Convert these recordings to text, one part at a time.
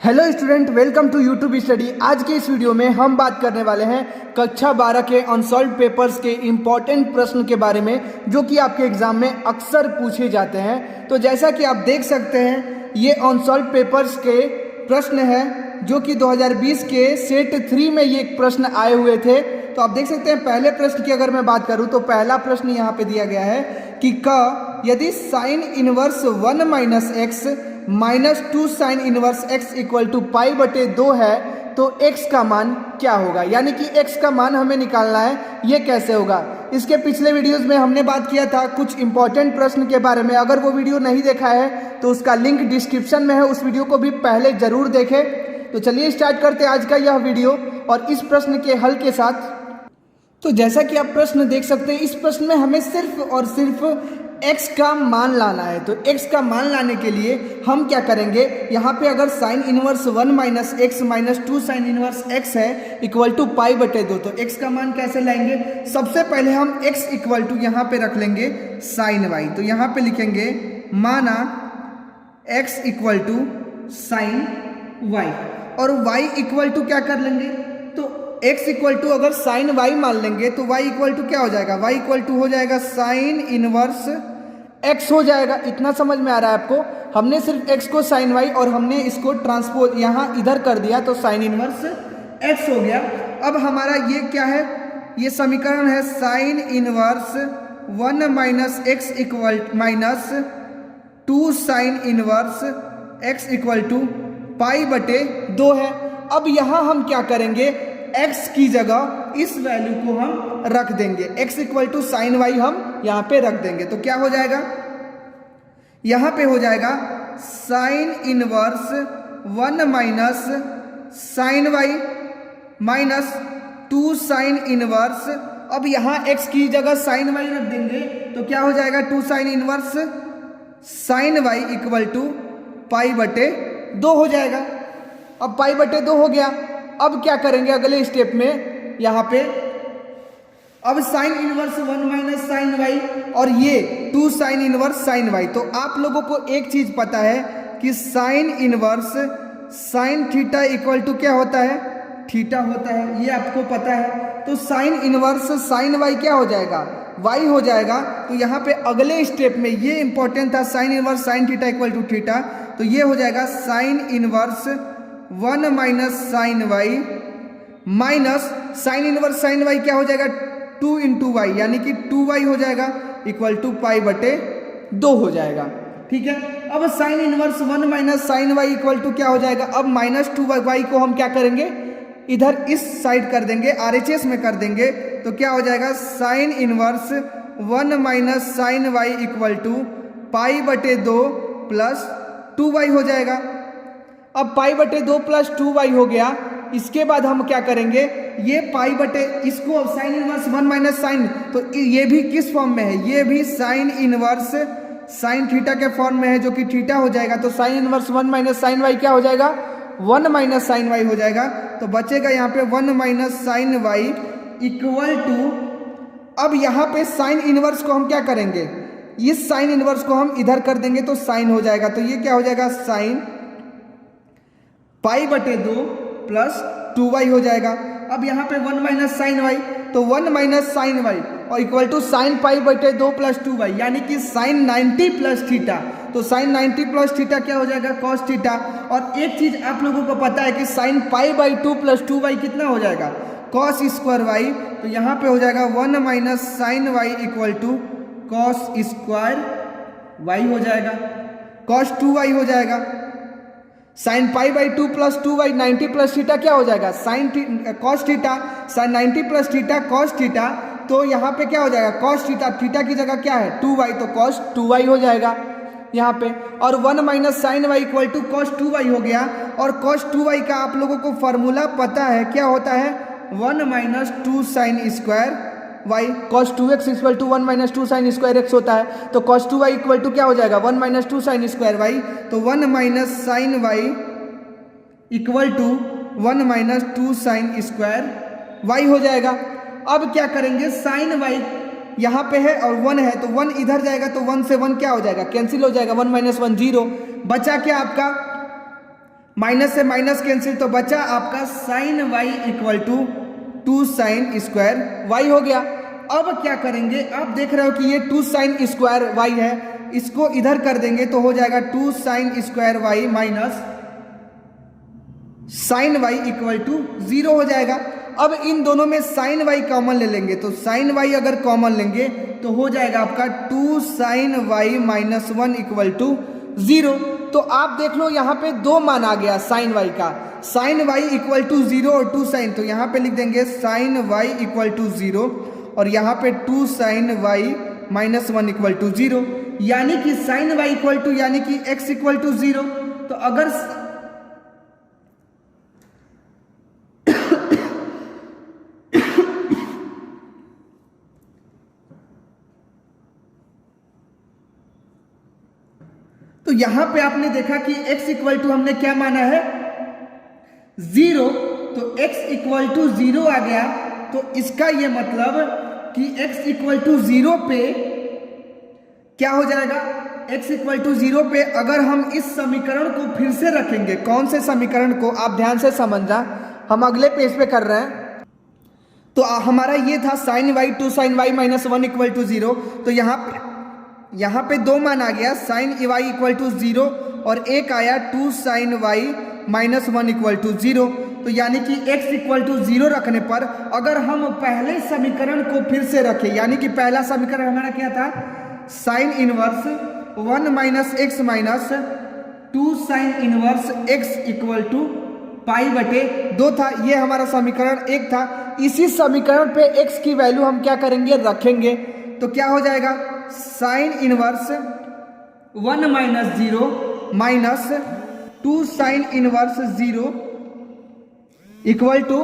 Hello student, welcome to YouTube study. आज के इस वीडियो में हम बात करने वाले हैं कक्षा 12 के अनसॉल्व्ड पेपर्स के इम्पॉर्टेंट प्रश्न के बारे में, जो कि आपके एग्जाम में अक्सर पूछे जाते हैं। तो जैसा कि आप देख सकते हैं, ये अनसॉल्व्ड पेपर्स के प्रश्न हैं जो कि 2020 के सेट 3 में ये प्रश्न आए हुए थे। तो आप देख सकते हैं, पहले प्रश्न की अगर मैं बात करूं तो पहला प्रश्न यहाँ पे दिया गया है कि यदि sine inverse 1 minus x minus 2 sine inverse x equal to pi बटे 2 है तो x का मान क्या होगा। यानी कि x का मान हमें निकालना है, ये कैसे होगा। इसके पिछले वीडियोस में हमने बात किया था कुछ इंपॉर्टेंट प्रश्न के बारे में। अगर वो वीडियो नहीं देखा है तो उसका लिंक डिस्क्रिप्शन में है, उस वीडियो को भी पहले जरूर देखें। तो चलिए स्टार्ट करते हैं आज का यह वीडियो और इस प्रश्न के हल के साथ। तो जैसा कि आप प्रश्न देख सकते हैं, इस प्रश्न में हमें सिर्फ और सिर्फ x का मान लाना है। तो x का मान लाने के लिए हम क्या करेंगे, यहाँ पे अगर sign inverse 1 minus x minus 2 sine inverse x है इक्वल टू पाई बटे 2, तो x का मान कैसे लाएंगे। सबसे पहले हम x इक्वल टू यहाँ पे रख लेंगे साइन y। तो यहाँ पे लिखेंगे माना x equal to sine y और y इक्वल टू क्या कर लेंगे, तो x इक्वल टू अगर साइन y मान लेंगे तो y इक्वल टू क्या हो जाएगा, y इक्वल टू हो जाएगा साइन इनवर्स x हो जाएगा। इतना समझ में आ रहा है आपको। हमने सिर्फ x को साइन y और हमने इसको ट्रांसपोज यहाँ इधर कर दिया तो साइन इनवर्स x हो गया। अब हमारा ये क्या है, ये समीकरण है sine inverse 1 minus x equal minus 2 sine inverse x equal to pi बटे 2 है। अब यहाँ हम क्या करेंगे, x की जगह इस वैल्यू को हम रख देंगे, x equal to sine Y हम यहाँ पे रख देंगे। तो क्या हो जाएगा, यहाँ पे हो जाएगा sine inverse 1 minus sine Y minus 2 sine inverse. अब यहाँ x की जगह साइन वाई रख देंगे तो क्या हो जाएगा 2 sine inverse sine Y equal to pi बटे 2 हो जाएगा। अब पाई बटे 2 हो गया। अब क्या करेंगे अगले स्टेप में, यहाँ पे अब sine inverse 1 minus sine Y और ये 2 साइन इनवर्स साइन वाई। तो आप लोगों को एक चीज पता है कि sine inverse sine theta equal to क्या होता है, थीटा होता है, ये आपको पता है। तो साइन इनवर्स साइन वाई क्या हो जाएगा, वाई हो जाएगा। तो यहाँ पे अगले स्टेप में ये इंपॉर्टेंट था, sine inverse sine theta equal to theta. तो ये हो जाएगा sine inverse 1 minus sine Y minus sine inverse sine Y क्या हो जाएगा 2 इंटू वाई, यानी कि 2y हो जाएगा इक्वल टू पाई बटे 2 हो जाएगा। ठीक है। अब sine inverse 1 minus sine Y equal to क्या हो जाएगा, अब माइनस 2y को हम क्या करेंगे, इधर इस साइड कर देंगे, RHS में कर देंगे। तो क्या हो जाएगा sine inverse 1 minus sine Y equal to pi बटे 2 प्लस 2y हो जाएगा। अब पाई बटे 2 प्लस 2y हो गया। इसके बाद हम क्या करेंगे, ये पाई बटे इसको अब साइन इनवर्स 1 माइनस साइन, तो ये भी किस फॉर्म में है, ये भी साइन इनवर्स साइन थीटा के फॉर्म में है, जो कि थीटा हो जाएगा। तो sine inverse 1 minus sine Y क्या हो जाएगा, 1 माइनस साइन वाई हो जाएगा। तो बचेगा यहाँ पे 1 minus sine Y equal to, अब यहाँ पे साइन इनवर्स को हम क्या करेंगे, इस साइन इनवर्स को हम इधर कर देंगे तो साइन हो जाएगा। तो ये क्या हो जाएगा साइन पाई बटे 2 प्लस 2y हो जाएगा। अब यहाँ पे 1 माइनस साइन वाई, तो 1 माइनस साइन वाई और इक्वल टू साइन पाई बटे 2 प्लस 2y, यानी कि साइन 90 प्लस थीटा। तो साइन 90 प्लस थीटा क्या हो जाएगा, कॉस थीटा। और एक चीज आप लोगों को पता है कि sign pi by 2 plus 2y कितना हो जाएगा, कॉस स्क्वायर वाई। तो यहाँ पे हो जाएगा 1 minus sine Y equal to cos square Y हो जाएगा, कॉस 2y हो जाएगा। Sine pi by 2 plus 2y 90 plus theta क्या हो जाएगा, sine cos theta, sine 90 plus theta cos theta. तो यहाँ पे क्या हो जाएगा कॉस थीटा, थीटा की जगह क्या है 2y, तो कॉस 2y हो जाएगा यहाँ पे। और 1 minus sine Y equal to cos 2y हो गया। और कॉस 2y का आप लोगों को फॉर्मूला पता है, क्या होता है 1 minus 2 sine square Y, cos 2x equal to 1 minus 2 sine square X होता है। तो कॉस 2y इक्वल टू क्या हो जाएगा 1 माइनस 2 साइन स्क्वायर वाई। तो 1 minus sine Y equal to 1 minus 2 sine square Y हो जाएगा। अब क्या करेंगे, साइन वाई यहाँ पे है और 1 है, तो 1 इधर जाएगा तो 1 से 1 क्या हो जाएगा, कैंसिल हो जाएगा, 1 माइनस 1 0। बचा क्या आपका माइनस से माइनस कैंसिल, तो बचा आपका sine Y equal to 2 sine square Y हो गया। अब क्या करेंगे, आप देख रहे हो कि ये 2 साइन स्क्वायर वाई है, इसको इधर कर देंगे तो हो जाएगा 2 sine square Y minus sine Y equal to 0 हो जाएगा। अब इन दोनों में साइन वाई कॉमन ले लेंगे, तो साइन वाई अगर कॉमन लेंगे तो हो जाएगा आपका 2 sine Y minus 1 equal to 0। तो आप देख लो यहाँ पे दो मान आ गया साइन वाई का, साइन वाई इक्वल टू 0 और 2 साइन, तो यहाँ पे लिख देंगे साइन वाई इक्वल टू 0 और यहाँ पे 2 sine Y minus 1 equal to 0, यानी कि साइन वाई इक्वल टू यानी कि x इक्वल टू 0। तो अगर तो यहां पे आपने देखा कि x इक्वल टू हमने क्या माना है 0, तो x इक्वल टू 0 आ गया। तो इसका ये मतलब कि x इक्वल टू 0 पे क्या हो जाएगा, x इक्वल टू 0 पे अगर हम इस समीकरण को फिर से रखेंगे, कौन से समीकरण को आप ध्यान से समझना, हम अगले पेज पे कर रहे हैं। तो हमारा ये था sine Y 2 sine Y minus 1 equal to 0, तो यहाँ पे दो मान आ गया, साइन वाई इक्वल टू 0 और एक आया 2 sine Y minus 1 equal to 0। तो यानी कि x इक्वल टू 0 रखने पर अगर हम पहले समीकरण को फिर से रखें, यानी कि पहला समीकरण हमारा क्या था, sine inverse 1 minus x minus 2 sine inverse x equal to pi बटे 2 था, ये हमारा समीकरण 1 था। इसी समीकरण पे x की वैल्यू हम क्या करेंगे, रखेंगे, तो क्या हो जाएगा sine inverse 1 minus 0 minus 2 sine inverse 0 equal to,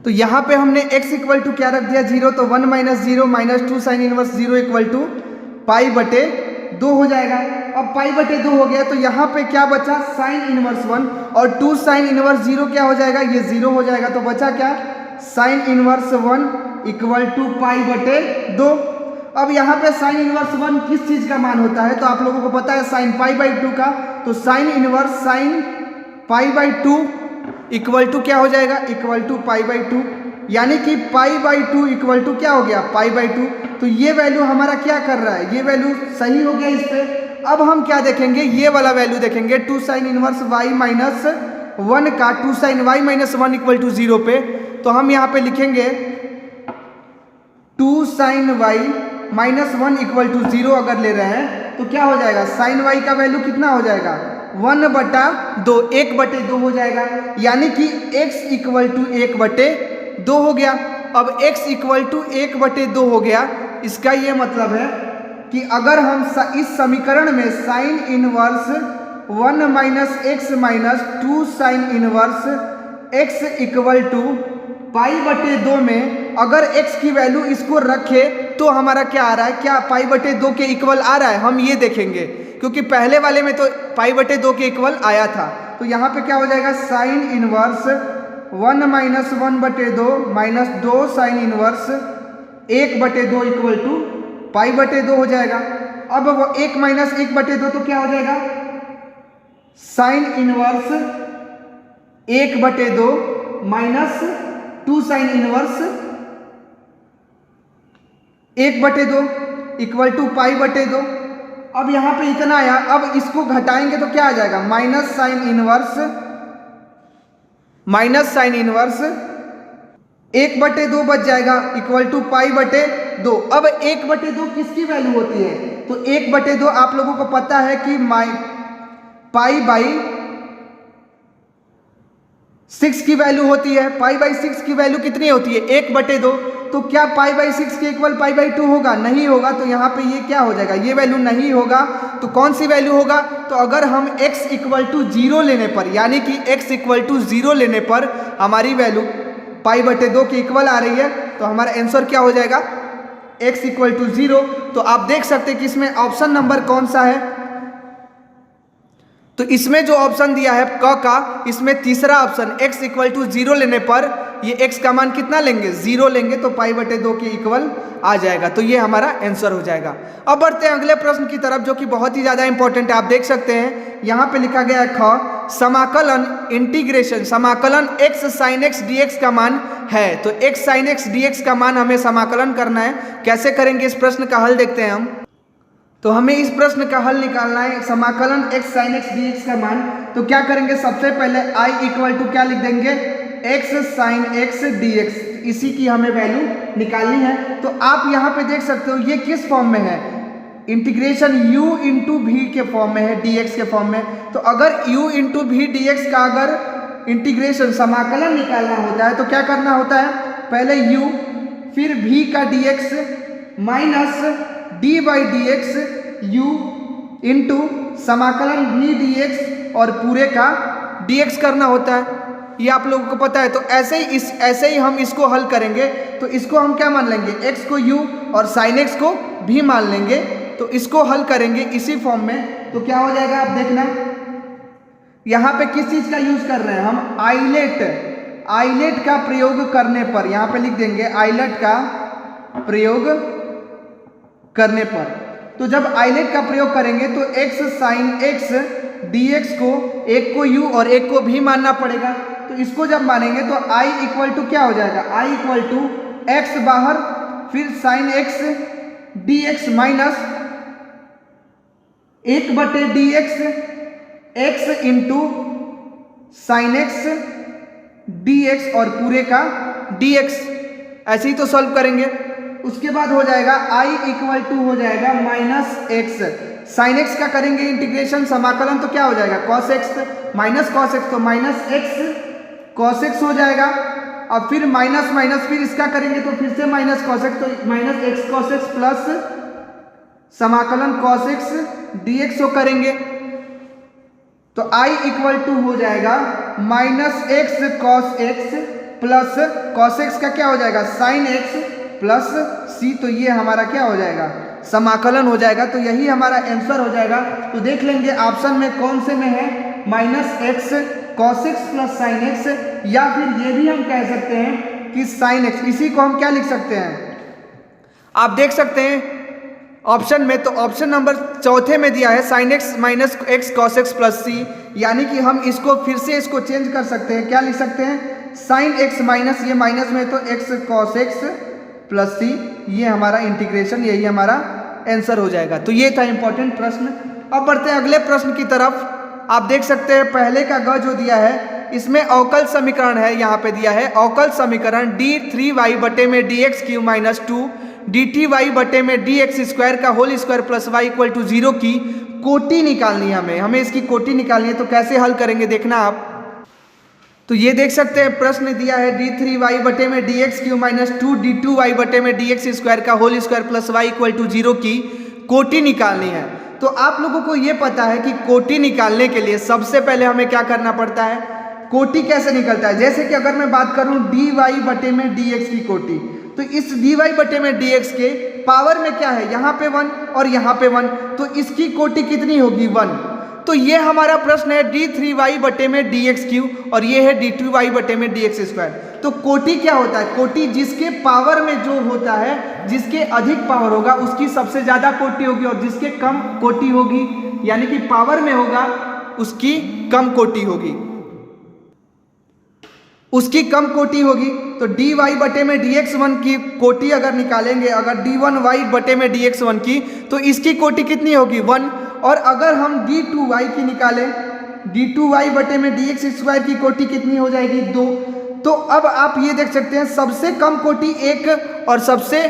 तो यहां पे हमने x इक्वल टू क्या रख दिया 0, तो 1 minus 0 minus 2 sine inverse 0 equal to pi बटे 2 हो जाएगा। अब पाई बटे 2 हो गया, तो यहाँ पे क्या बचा साइन इनवर्स 1 और 2 साइन इनवर्स 0 क्या हो जाएगा, ये 0 हो जाएगा। तो बचा क्या sign inverse 1 equal to pi बटे 2। अब यहाँ पे साइन इनवर्स 1 किस चीज का मान होता है, तो आप लोगों को पता है साइन पाई बाई 2 का, तो sine inverse sine pi by 2 equal to क्या हो जाएगा, इक्वल टू पाई बाई 2, यानी कि पाई बाई 2 इक्वल टू क्या हो गया पाई बाई 2। तो ये वैल्यू हमारा क्या कर रहा है, ये वैल्यू सही हो गया इस पे। अब हम क्या देखेंगे, ये वाला वैल्यू देखेंगे 2 साइन इनवर्स वाई माइनस 1 का 2 sine Y minus 1 equal to 0 पे, तो हम यहाँ पे लिखेंगे 2 sine Y minus 1 equal to 0 अगर ले रहे हैं तो क्या हो जाएगा, साइन वाई का वैल्यू कितना हो जाएगा 1 बटा 2, 1 बटे 2 हो जाएगा, यानी कि x इक्वल टू 1 बटे 2 हो गया। अब x इक्वल टू 1 बटे 2 हो गया, इसका ये मतलब है कि अगर हम इस समीकरण में sine inverse 1 minus x minus 2 sine inverse x equal to pi बटे 2 में अगर x की वैल्यू इसको रखे तो हमारा क्या आ रहा है, क्या पाई बटे 2 के इक्वल आ रहा है, हम ये देखेंगे, क्योंकि पहले वाले में तो पाई बटे 2 के इक्वल आया था। तो यहाँ पे क्या हो जाएगा साइन इनवर्स 1 माइनस 1 बटे 2 माइनस 2 साइन इनवर्स 1 बटे 2 इक्वल टू पाई बटे 2 हो जाएगा। अब वो 1 माइनस 1 बटे 2 तो क्या हो जाएगा साइन इनवर्स 1 बटे 2 माइनस 2 साइन इनवर्स 1 बटे 2 इक्वल टू पाई बटे 2। अब यहां पे इतना आया, अब इसको घटाएंगे तो क्या आ जाएगा माइनस साइन इनवर्स 1 बटे 2 बच जाएगा इक्वल टू पाई बटे 2। अब 1 बटे 2 किसकी वैल्यू होती है, तो 1 बटे 2 आप लोगों को पता है कि पाई बाई 6 की वैल्यू होती है। पाई बाई 6 की वैल्यू कितनी होती है 1 बटे 2, तो क्या पाई बाई 6 के इक्वल पाई बाई 2 होगा, नहीं होगा। तो यहाँ पे ये क्या हो जाएगा, ये वैल्यू नहीं होगा, तो कौन सी वैल्यू होगा, तो अगर हम x इक्वल टू 0 लेने पर, यानी कि x इक्वल टू 0 लेने पर हमारी वैल्यू पाई बटे 2 के इक्वल आ रही है, तो हमारा आंसर क्या हो जाएगा x इक्वल टू 0। तो आप देख सकते हैं कि इसमें ऑप्शन नंबर कौन सा है, तो इसमें जो ऑप्शन दिया है क का, इसमें तीसरा ऑप्शन x इक्वल टू 0 लेने पर ये x का मान कितना लेंगे, 0 लेंगे तो π/2 के इक्वल आ जाएगा। तो ये हमारा आंसर हो जाएगा। अब बढ़ते हैं अगले प्रश्न की तरफ, जो कि बहुत ही ज़्यादा इंपॉर्टेंट है। आप देख सकते हैं यहाँ पे लिखा गया है ख, समाकलन इंटीग्रेशन समाकलन x sin x dx का मान है। तो x sin x dx का मान हमें समाकलन करना है। कैसे करेंगे, इस प्रश्न का हल देखते हैं हम। तो हमें इस प्रश्न का हल निकालना है, समाकलन x sin x dx का मान। तो क्या करेंगे, सबसे पहले I इक्वल टू क्या लिख देंगे, x sin x dx, इसी की हमें वैल्यू निकालनी है। तो आप यहाँ पे देख सकते हो ये किस फॉर्म में है, इंटीग्रेशन u इंटू v के फॉर्म में है, dx के फॉर्म में। तो अगर u इंटू v dx का अगर इंटीग्रेशन समाकलन निकालना होता है तो क्या करना होता है, पहले u फिर v का dx minus d by dx u into समाकलन v dx और पूरे का dx करना होता है। ये आप लोगों को पता है। तो ऐसे ही हम इसको हल करेंगे। तो इसको हम क्या मान लेंगे, x को u और sin x को भी मान लेंगे। तो इसको हल करेंगे इसी फॉर्म में। तो क्या हो जाएगा, आप देखना यहाँ पे किस चीज का यूज कर रहे हैं हम, आइलेट का प्रयोग करने पर, यहाँ पे लिख देंगे आइलेट का प्रयोग करने पर। तो जब आइलेट का प्रयोग करेंगे तो x sin x dx को, एक को u और एक को भी मानना पड़ेगा। तो इसको जब मानेंगे तो I इक्वल टू क्या हो जाएगा, I इक्वल टू x बाहर फिर sin x dx minus 1/dx x into sin x dx और पूरे का dx। ऐसे ही तो सॉल्व करेंगे। उसके बाद हो जाएगा I इक्वल टू हो जाएगा माइनस x, साइन x का करेंगे इंटीग्रेशन समाकलन तो क्या हो जाएगा, cos x minus cos x, तो माइनस x cos x हो जाएगा। अब फिर माइनस माइनस फिर इसका करेंगे तो फिर से माइनस cos x, तो minus x cos x plus समाकलन cos x dx को करेंगे। तो I इक्वल टू हो जाएगा minus x cos x plus cos x का क्या हो जाएगा sin x प्लस c। तो ये हमारा क्या हो जाएगा, समाकलन हो जाएगा। तो यही हमारा आंसर हो जाएगा। तो देख लेंगे ऑप्शन में कौन से में है, minus x cos x plus sin x, या फिर ये भी हम कह सकते हैं कि sin x। इसी को हम क्या लिख सकते हैं, आप देख सकते हैं ऑप्शन में। तो ऑप्शन नंबर चौथे में दिया है sin x minus x cos x plus c, यानी कि हम इसको फिर से इसको चेंज कर सकते हैं। क्या लिख सकते हैं, sin x माइनस, ये माइनस में तो x cos x plus c, ये हमारा इंटीग्रेशन, यही हमारा आंसर हो जाएगा। तो ये था इंपॉर्टेंट प्रश्न। अब बढ़ते हैं अगले प्रश्न की तरफ। आप देख सकते हैं पहले का ग जो दिया है इसमें अवकल समीकरण है, यहाँ पे दिया है अवकल समीकरण d3y बटे में dx क्यू माइनस 2 dt बटे में dx स्क्वायर का whole square plus y equal to 0 की कोटि निकालनी है। हमें इसकी कोटि निकालनी है। तो कैसे हल करेंगे देखना आप। तो ये देख सकते हैं प्रश्न दिया है d3y बटे में dx क्यू माइनस 2 d2y बटे में dx स्क्वायर का whole square plus y equal to 0 की कोटि निकालनी है। तो आप लोगों को ये पता है कि कोटि निकालने के लिए सबसे पहले हमें क्या करना पड़ता है, कोटि कैसे निकलता है। जैसे कि अगर मैं बात करूं dy बटे में dx की कोटि, तो इस dy बटे में dx के पावर में क्या है, यहाँ पे 1 और यहाँ पे 1, तो इसकी कोटि कितनी होगी 1। तो ये हमारा प्रश्न है d3y बटे में dx क्यू और ये है d2y बटे में dx स्क्वायर। तो कोटि क्या होता है, कोटि जिसके पावर में जो होता है, जिसके अधिक पावर होगा उसकी सबसे ज्यादा कोटि होगी और जिसके कम कोटि होगी यानी कि पावर में होगा उसकी कम कोटि होगी, उसकी कम कोटि होगी। तो dy बटे में dx1 की कोटि अगर निकालेंगे, अगर d1y बटे में dx1 की, तो इसकी कोटि कितनी होगी 1। और अगर हम d2y की निकालें, d2y बटे में dx स्क्वायर की कोटि कितनी हो जाएगी 2। तो अब आप ये देख सकते हैं सबसे कम कोटि 1 और सबसे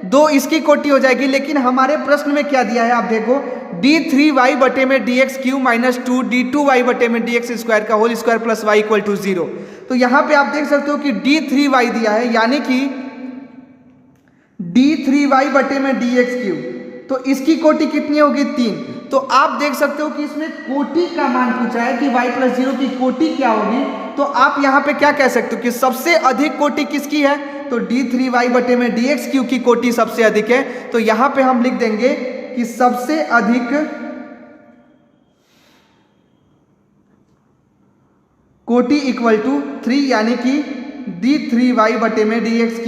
2 इसकी कोटि हो जाएगी। लेकिन हमारे प्रश्न में क्या दिया है आप देखो, d3y बटे में dx क्यू माइनस 2 d2y बटे में dx स्क्वायर का whole square plus y equal to 0। तो यहाँ पे आप देख सकते हो कि d3y दिया है, यानी कि d3y बटे में dx क्यू, तो इसकी कोटि कितनी होगी 3। तो आप देख सकते हो कि इसमें कोटि का मान पूछा है कि y प्लस 0 की कोटि क्या होगी। तो आप यहाँ पे क्या कह सकते हो कि सबसे अधिक कोटि किसकी है, तो d3y बटे में dx क्यू की कोटि सबसे अधिक है। तो यहाँ पे हम लिख देंगे कि सबसे अधिक कोटि इक्वल टू 3, यानी कि d3y बटे में dx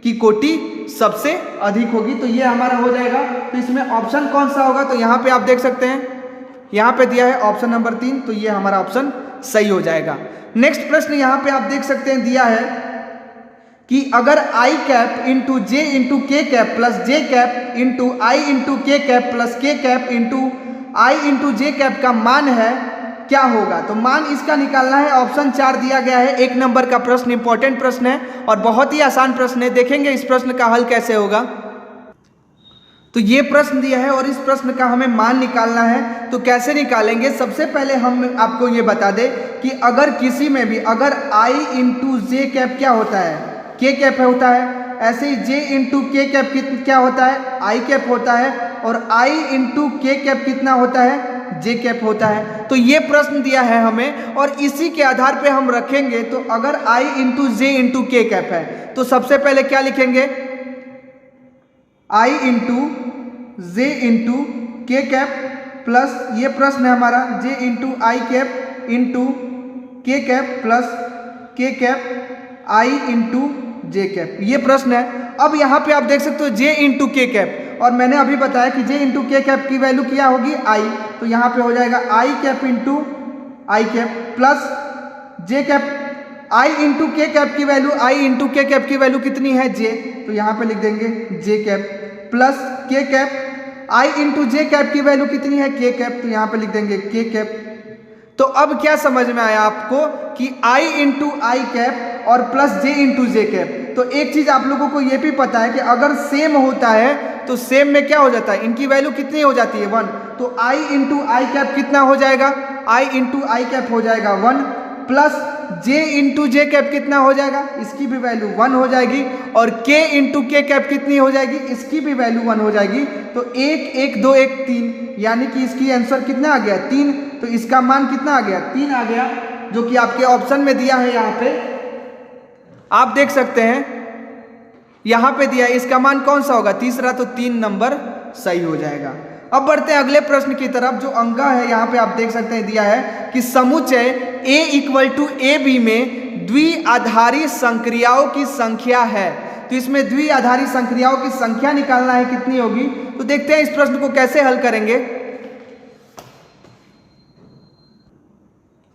की कोटि सबसे अधिक होगी। तो ये हमारा हो जाएगा। तो इसमें ऑप्शन कौन सा होगा, तो यहाँ पे आप देख सकते हैं, यहाँ पे दिया है ऑप्शन नंबर 3, तो ये हमारा ऑप्शन सही हो जाएगा। नेक्स्ट प्रश्न यहाँ पे आप देख सकते हैं दिया है कि अगर आई कैप इंटू जे इंटू के कैप प्लस जे कैप इंटू आई इंटू के कैप प्लस के कैप इंटू आई इंटू जे कैप का मान है क्या होगा। तो मान इसका निकालना है। ऑप्शन 4 दिया गया है। 1 नंबर का प्रश्न, इंपॉर्टेंट प्रश्न है और बहुत ही आसान प्रश्न है। देखेंगे इस प्रश्न का हल कैसे होगा। तो ये प्रश्न दिया है और इस प्रश्न का हमें मान निकालना है। तो कैसे निकालेंगे, सबसे पहले हम आपको ये बता दें कि अगर किसी में भी अगर आई इंटू जे कैप क्या होता है, के कैप होता है, ऐसे ही जे इंटू के कैप क्या होता है, आई कैप होता है, और आई इंटू के कैप कितना होता है, जे कैप होता है। तो ये प्रश्न दिया है हमें और इसी के आधार पे हम रखेंगे। तो अगर आई इंटू जे इंटू के कैप है तो सबसे पहले क्या लिखेंगे, आई इंटू जे इंटू के कैप प्लस ये प्रश्न है हमारा जे इंटू आई कैप इंटू के कैप प्लस के कैप आई इंटू जे कैप, ये प्रश्न है। अब यहाँ पे आप देख सकते हो जे इंटू के कैप, और मैंने अभी बताया कि जे इंटू के कैप की वैल्यू क्या होगी, आई। तो यहाँ पे हो जाएगा आई कैप इंटू आई कैप प्लस जे कैप, आई इंटू के कैप की वैल्यू, आई इंटू के कैप की वैल्यू कितनी है, जे, तो यहाँ पे लिख देंगे जे कैप प्लस के कैप, आई इंटू जे कैप की वैल्यू कितनी है, के कैप, तो यहाँ पे लिख देंगे के कैप। तो अब क्या समझ में आया आपको कि आई इंटू आई कैप और प्लस जे इंटू जे कैप। तो एक चीज आप लोगों को ये भी पता है कि अगर सेम होता है तो सेम में क्या हो जाता है, इनकी वैल्यू कितनी हो जाती है, 1। तो आई इंटू आई कैप कितना हो जाएगा, आई इंटू आई कैप हो जाएगा 1 प्लस जे इंटू जे कैप कितना हो जाएगा, इसकी भी वैल्यू 1 हो जाएगी, और के इंटू के कैप कितनी हो जाएगी, इसकी भी वैल्यू 1 हो जाएगी। तो 1 1 2 1 3, यानी कि इसकी आंसर कितना आ गया, 3। तो इसका मान कितना आ गया, 3 आ गया, जो कि आपके ऑप्शन में दिया है। यहाँ पे आप देख सकते हैं, यहाँ पे दिया है, इसका मान कौन सा होगा, तीसरा। तो 3 नंबर सही हो जाएगा। अब बढ़ते हैं अगले प्रश्न की तरफ। जो अंक है यहाँ पे आप देख सकते हैं दिया है कि समुच्चय A equal to A B में द्विआधारी संक्रियाओं की संख्या है। तो इसमें द्विआधारी संक्रियाओं की संख्या निकालना है, कितनी होगी। तो देखते हैं इस प्रश्न को कैसे हल करेंगे।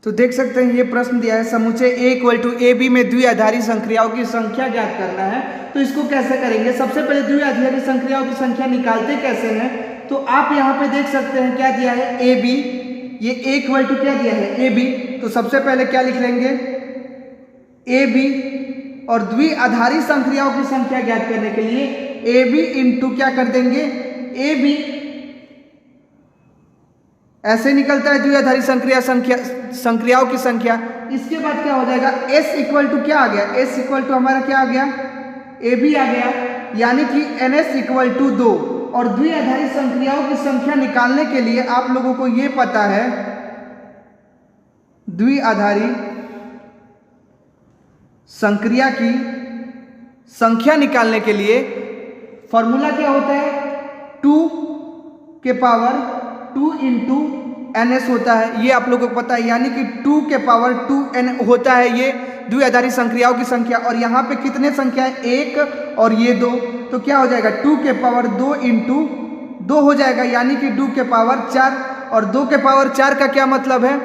तो देख सकते हैं ये प्रश्न दिया है, समुच्चय A equal to A B में द्विआधारी संक्रियाओं की संख्या ज्ञात करना है। तो इसको कैसे करेंगे, सबसे पहले द्विआधारी संक्रियाओं की संख्या निकालते कैसे हैं। तो आप यहाँ पे देख सकते हैं क्या दिया है, ए बी, ये A इक्वल टू क्या दिया है, ए बी। तो सबसे पहले क्या लिख लेंगे, ए बी, और द्विआधारी संक्रियाओं की संख्या ज्ञात करने के लिए ए बी इंटू क्या कर देंगे, ए बी। ऐसे निकलता है द्विआधारी संक्रियाओं की संख्या। इसके बाद क्या हो जाएगा, S इक्वल टू क्या आ गया, S इक्वल टू हमारा क्या आ गया, ए बी आ गया, यानी कि NS इक्वल टू 2। और द्विआधारी संक्रियाओं की संख्या निकालने के लिए आप लोगों को ये पता है, द्विआधारी संक्रिया की संख्या निकालने के लिए फॉर्मूला क्या होता है, 2 के पावर 2 इंटू NS होता है, ये आप लोगों को पता है। यानी कि 2 के पावर 2n होता है ये द्विआधारी संक्रियाओं की संख्या। और यहाँ पे कितने संख्या है, 1 और ये 2। तो क्या हो जाएगा, 2 के पावर 2 इंटू 2 हो जाएगा, यानी कि 2 के पावर 4। और 2 के पावर 4 का क्या मतलब है,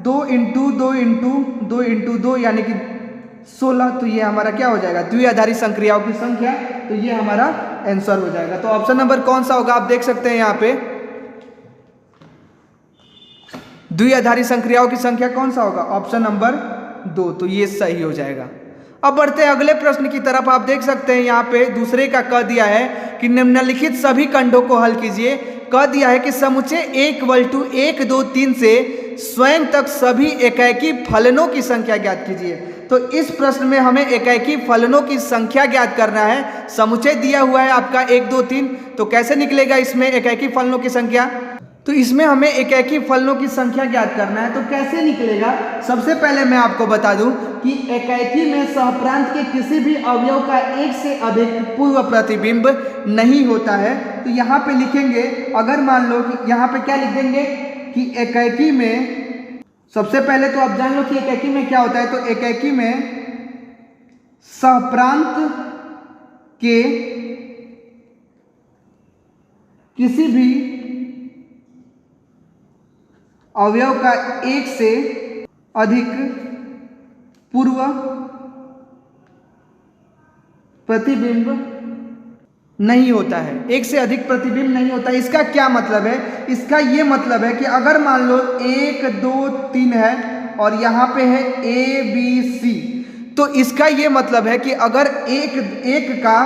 2 इंटू 2 इंटू 2 इंटू 2, यानी कि 16। तो ये हमारा क्या हो जाएगा, द्विआधारी संक्रियाओं की संख्या। तो ये हमारा आंसर हो जाएगा। तो ऑप्शन नंबर कौन सा होगा, आप देख सकते हैं यहाँ पे द्विआधारी संक्रियाओं की संख्या कौन सा होगा, ऑप्शन नंबर 2। तो ये सही हो जाएगा। अब बढ़ते हैं अगले प्रश्न की तरफ। आप देख सकते हैं यहाँ पे दूसरे का कह दिया है कि निम्नलिखित सभी खंडों को हल कीजिए। कह दिया है कि समुच्चय A इक्वल टू 1 2 3 से स्वयं तक सभी एकाकी फलनों की संख्या ज्ञात कीजिए। तो इस प्रश्न में हमें एकाकी फलनों की संख्या ज्ञात करना है। समुच्चय दिया हुआ है आपका 1 2 3, तो कैसे निकलेगा इसमें एकाकी फलनों की संख्या। तो इसमें हमें एकाकी फलनों की संख्या ज्ञात करना है। तो कैसे निकलेगा, सबसे पहले मैं आपको बता दूं कि एकाकी में सहप्रांत के किसी भी अवयव का एक से अधिक पूर्व प्रतिबिंब नहीं होता है। तो यहाँ पे लिखेंगे, अगर मान लो कि यहाँ पे क्या लिख देंगे कि एकाकी में, सबसे पहले तो आप जान लो कि एकाकी में क्या होता है। तो एकाकी में सहप्रांत के किसी भी अवयव का एक से अधिक पूर्व प्रतिबिंब नहीं होता है। एक से अधिक प्रतिबिंब नहीं होता। इसका क्या मतलब है? इसका ये मतलब है कि अगर मान लो 1 2 3 है और यहाँ पे है ए बी सी, तो इसका ये मतलब है कि अगर एक का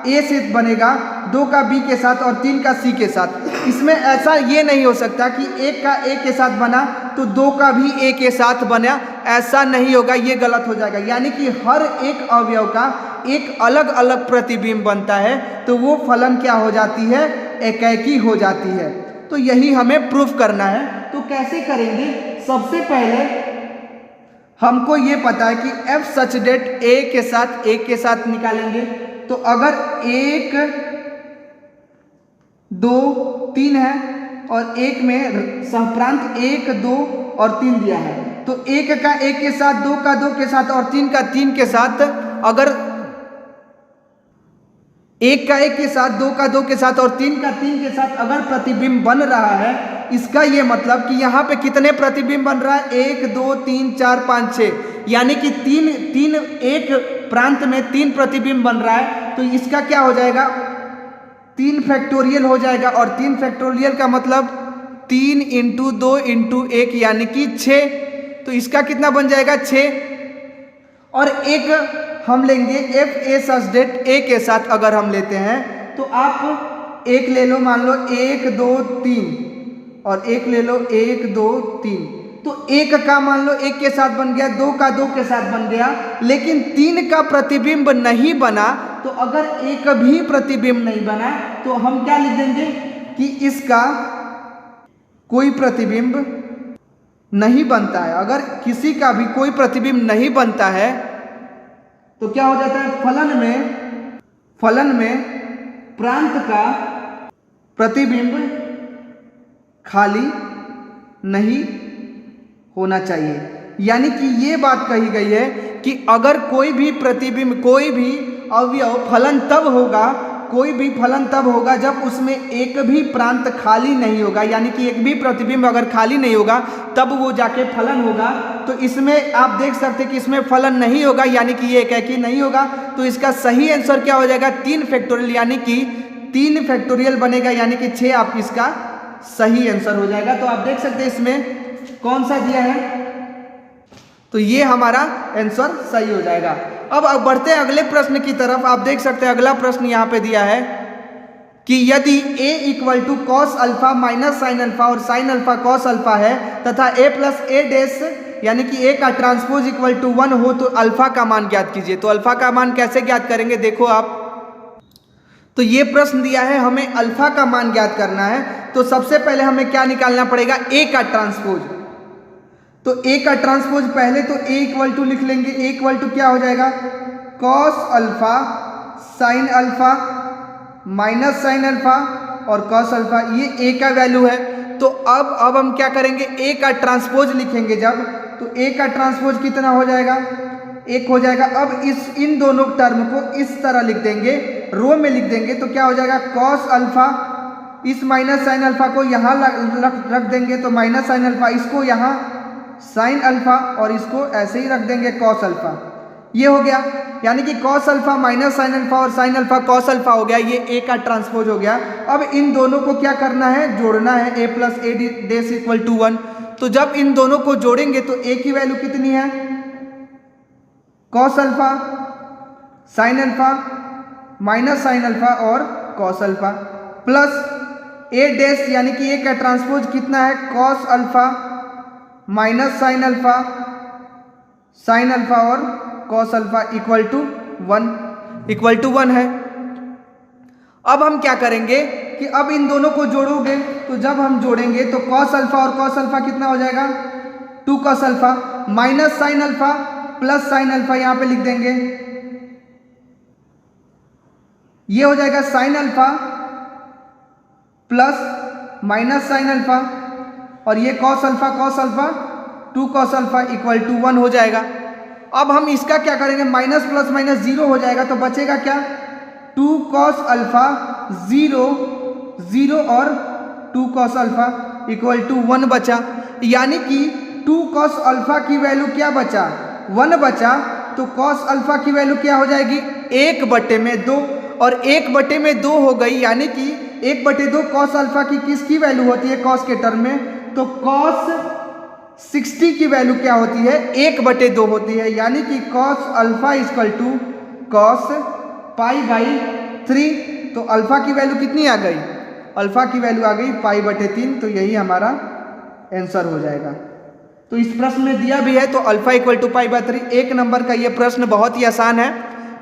ए से बनेगा, 2 का बी के साथ और 3 का सी के साथ। इसमें ऐसा ये नहीं हो सकता कि एक का ए के साथ बना तो 2 का भी ए के साथ बना, ऐसा नहीं होगा, ये गलत हो जाएगा। यानी कि हर एक अवयव का एक अलग अलग प्रतिबिंब बनता है, तो वो फलन क्या हो जाती है? एकैकी हो जाती है। तो यही हमें प्रूफ करना है। तो कैसे करेंगे? सबसे पहले हमको ये पता है कि f सच डेट a के साथ निकालेंगे। तो अगर 1 2 3 है और एक में सहप्रांत 1 2 और 3 दिया है, तो 1 का 1 के साथ, 2 का 2 के साथ और 3 का 3 के साथ, अगर 1 का 1 के साथ, 2 का 2 के साथ और 3 का 3 के साथ अगर प्रतिबिंब बन रहा है, इसका ये मतलब कि यहाँ पे कितने प्रतिबिंब बन रहा है? 1 2 3 4 5 6, यानी कि एक प्रांत में 3 प्रतिबिंब बन रहा है। तो इसका क्या हो जाएगा? 3 फैक्टोरियल हो जाएगा। और 3 फैक्टोरियल का मतलब 3 × 2 × 1 यानी कि 6। तो इसका कितना बन जाएगा? 6। और एक हम लेंगे एफ ए सच डेट ए के साथ अगर हम लेते हैं, तो आप एक ले लो, मान लो 1 2 3 और एक ले लो 1 2 3। तो 1 का मान लो 1 के साथ बन गया, 2 का 2 के साथ बन गया, लेकिन 3 का प्रतिबिंब नहीं बना। तो अगर एक भी प्रतिबिंब नहीं बना तो हम क्या लिख देंगे कि इसका कोई प्रतिबिंब नहीं बनता है। अगर किसी का भी कोई प्रतिबिंब नहीं बनता है तो क्या हो जाता है? फलन में प्रांत का प्रतिबिंब खाली नहीं होना चाहिए। यानी कि ये बात कही गई है कि अगर कोई भी प्रतिबिंब, कोई भी अवयव फलन तब होगा, कोई भी फलन तब होगा जब उसमें एक भी प्रांत खाली नहीं होगा। यानी कि एक भी प्रतिबिंब अगर खाली नहीं होगा तब वो जाके फलन होगा। तो इसमें आप देख सकते हैं कि इसमें फलन नहीं होगा, यानी कि ये एकैकी नहीं होगा। तो इसका सही आंसर क्या हो जाएगा? 3 फैक्टोरियल, यानी कि 3 फैक्टोरियल बनेगा, यानी कि 6 आप इसका सही आंसर हो जाएगा। तो आप देख सकते हैं इसमें कौन सा दिया है, तो ये हमारा आंसर सही हो जाएगा। अब बढ़ते हैं अगले प्रश्न की तरफ। आप देख सकते हैं अगला प्रश्न यहाँ पे दिया है कि यदि a = cos alpha minus sine alpha और साइन अल्फा cos अल्फा है तथा a + a डैश यानी कि a का ट्रांसपोज = 1 हो तो अल्फा का मान ज्ञात कीजिए। तो अल्फा का मान कैसे ज्ञात करेंगे? देखो आप, तो ये प्रश्न दिया है हमें अल्फा का मान ज्ञात करना है। तो सबसे पहले हमें क्या निकालना पड़ेगा? a का ट्रांसपोज। तो a का ट्रांसपोज पहले तो a = लिख लेंगे। a = क्या हो जाएगा? cos alpha sine alpha minus sine alpha और cos अल्फा, ये a का वैल्यू है। तो अब हम क्या करेंगे? a का ट्रांसपोज लिखेंगे जब, तो a का ट्रांसपोज कितना हो जाएगा? 1 हो जाएगा। अब इन दोनों टर्म को इस तरह लिख देंगे, रो में लिख देंगे। तो क्या हो जाएगा? cos अल्फा, इस माइनस साइन अल्फा को यहाँ रख देंगे तो माइनस साइन अल्फा, इसको यहाँ साइन अल्फा और इसको ऐसे ही रख देंगे cos अल्फा। ये हो गया, यानी कि cos alpha minus sine alpha और साइन अल्फा cos अल्फा हो गया। ये a का ट्रांसपोज हो गया। अब इन दोनों को क्या करना है? जोड़ना है। a + a dash = 1। तो जब इन दोनों को जोड़ेंगे तो a की वैल्यू कितनी है? cos alpha sine alpha minus sine alpha और cos alpha plus a dash यानी कि a का ट्रांसपोज कितना है? cos alpha minus sine alpha और cos अल्फा = 1 है। अब हम क्या करेंगे कि अब इन दोनों को जोड़ोगे, तो जब हम जोड़ेंगे तो cos अल्फा और cos अल्फा कितना हो जाएगा? 2 cos alpha minus sine alpha plus sine alpha, यहाँ पे लिख देंगे। ये हो जाएगा sine alpha plus minus sine alpha और ये cos अल्फा 2 cos अल्फा = 1 हो जाएगा। अब हम इसका क्या करेंगे, माइनस प्लस माइनस 0 हो जाएगा, तो बचेगा क्या 2 cos अल्फा 0 0 और 2 cos अल्फा इक्वल टू 1 बचा। यानी कि 2 cos अल्फा की वैल्यू क्या बचा, 1 बचा। तो cos अल्फा की वैल्यू क्या हो जाएगी 1/2, और 1/2 हो गई, यानी कि 1/2 cos अल्फा की किसकी वैल्यू होती है cos के टर्म में, तो cos 60 की वैल्यू क्या होती है 1/2 होती है। यानी कि cos alpha equal to cos π/3। तो अल्फा की वैल्यू कितनी आ गई, अल्फा की वैल्यू आ गई π/3। तो यही हमारा आंसर हो जाएगा। तो इस प्रश्न में दिया भी है, तो अल्फा इक्वल टू π/3। 1 नंबर का ये प्रश्न बहुत ही आसान है।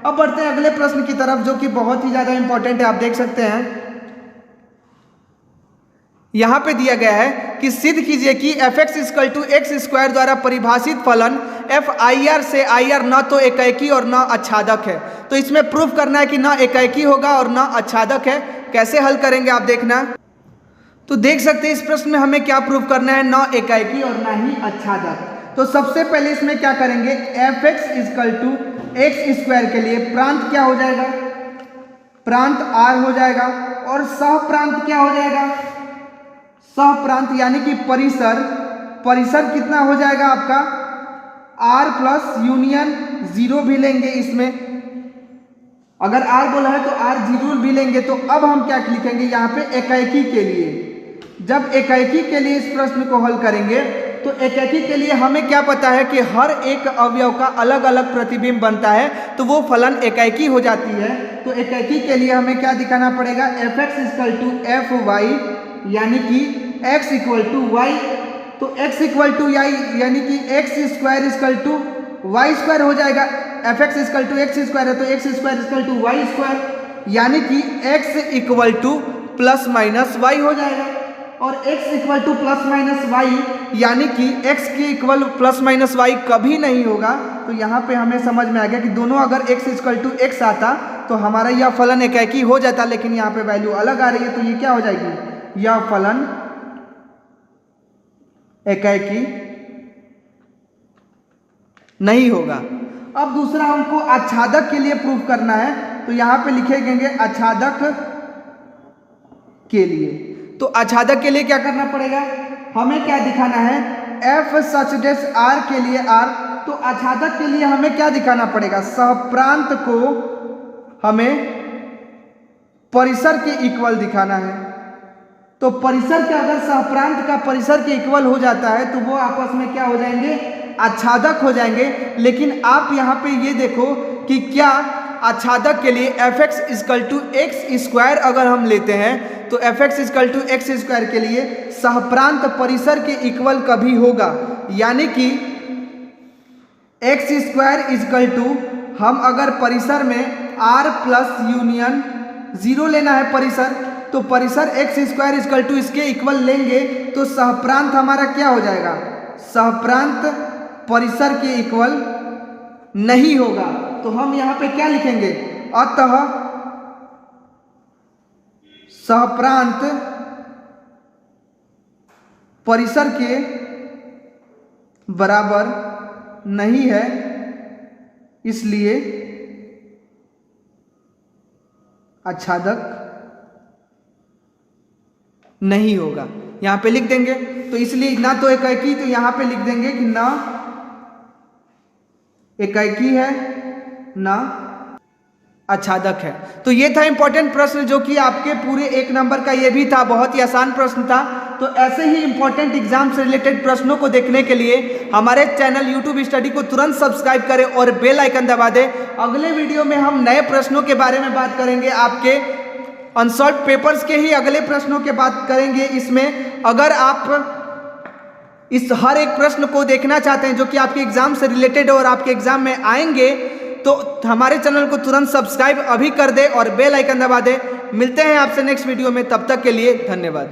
अब बढ़ते हैं अगले प्रश्न की तरफ, जो कि बहुत ही ज्यादा इंपॉर्टेंट है। आप देख सकते हैं यहां पे दिया गया है कि सिद्ध कीजिए कि f(x) = x² द्वारा परिभाषित फलन f(ir) से ir न तो एकाएकी और न आच्छादक है। तो इसमें प्रूफ करना है कि न एकाएकी होगा और न आच्छादक है। कैसे हल करेंगे आप देखना। तो देख सकते हैं इस प्रश्न में हमें क्या प्रूफ करना है, न एकाएकी और न ही आच्छादक। तो सबसे पहले इसमें क्या करेंगे, f(x) = x² के लिए प्रांत क्या हो जाएगा, प्रांत r हो जाएगा, और सह प्रांत क्या हो जाएगा, सह प्रांत यानी कि परिसर, परिसर कितना हो जाएगा आपका r प्लस यूनियन 0 भी लेंगे इसमें। अगर r बोला है तो r 0 भी लेंगे। तो अब हम क्या लिखेंगे यहाँ पे एकाएकी के लिए। जब एकाएकी के लिए इस प्रश्न को हल करेंगे तो एकाएकी के लिए हमें क्या पता है कि हर एक अवयव का अलग अलग प्रतिबिंब बनता है, तो वो फलन एकाएकी हो जाती है। तो एकाएकी के लिए हमें क्या दिखाना पड़ेगा, f(x) = fy, यानी कि x = y। तो x = y यानी कि x² = y² हो जाएगा। f(x) = x² है तो x² = y², यानी कि x = +-y हो जाएगा। और x = +-y यानी कि x के इक्वल +-y कभी नहीं होगा। तो यहाँ पे हमें समझ में आ गया कि दोनों अगर x = x आता तो हमारा यह फलन एकाएकी हो जाता, लेकिन यहाँ पे वैल्यू अलग आ रही है, तो ये क्या हो जाएगी, यह फलन एकाएकी नहीं होगा। अब दूसरा हमको आच्छादक के लिए प्रूफ करना है, तो यहाँ पे लिखेंगे आच्छादक के लिए। तो आच्छादक के लिए क्या करना पड़ेगा, हमें क्या दिखाना है, f सच डेस r के लिए r। तो आच्छादक के लिए हमें क्या दिखाना पड़ेगा, सहप्रांत को हमें परिसर के इक्वल दिखाना है। तो परिसर का अगर सहप्रांत का परिसर के इक्वल हो जाता है तो वो आपस में क्या हो जाएंगे, आच्छादक हो जाएंगे। लेकिन आप यहाँ पे ये देखो कि क्या आच्छादक के लिए f(x) = x² अगर हम लेते हैं तो f(x) = x² के लिए सहप्रांत परिसर के इक्वल कभी होगा। यानी कि x² = हम अगर परिसर में r प्लस यूनियन 0 लेना है परिसर, तो परिसर x² = इसके इक्वल लेंगे तो सहप्रांत हमारा क्या हो जाएगा, सहप्रांत परिसर के इक्वल नहीं होगा। तो हम यहाँ पे क्या लिखेंगे, अतः सहप्रांत परिसर के बराबर नहीं है, इसलिए आच्छादक नहीं होगा। यहाँ पे लिख देंगे। तो इसलिए ना तो एकाएकी, तो यहाँ पे लिख देंगे कि ना एकाएकी है ना आच्छादक है। तो ये था इंपॉर्टेंट प्रश्न, जो कि आपके पूरे 1 नंबर का ये भी था, बहुत ही आसान प्रश्न था। तो ऐसे ही इंपॉर्टेंट एग्जाम से रिलेटेड प्रश्नों को देखने के लिए हमारे चैनल यूट्यूब स्टडी को तुरंत सब्सक्राइब करें और बेल आइकन दबा दें। अगले वीडियो में हम नए प्रश्नों के बारे में बात करेंगे, आपके अनसॉल्व पेपर्स के ही अगले प्रश्नों के बात करेंगे। इसमें अगर आप इस हर एक प्रश्न को देखना चाहते हैं जो कि आपके एग्जाम से रिलेटेड और आपके एग्जाम में आएंगे, तो हमारे चैनल को तुरंत सब्सक्राइब अभी कर दे और बेल आइकन दबा दे। मिलते हैं आपसे नेक्स्ट वीडियो में, तब तक के लिए धन्यवाद।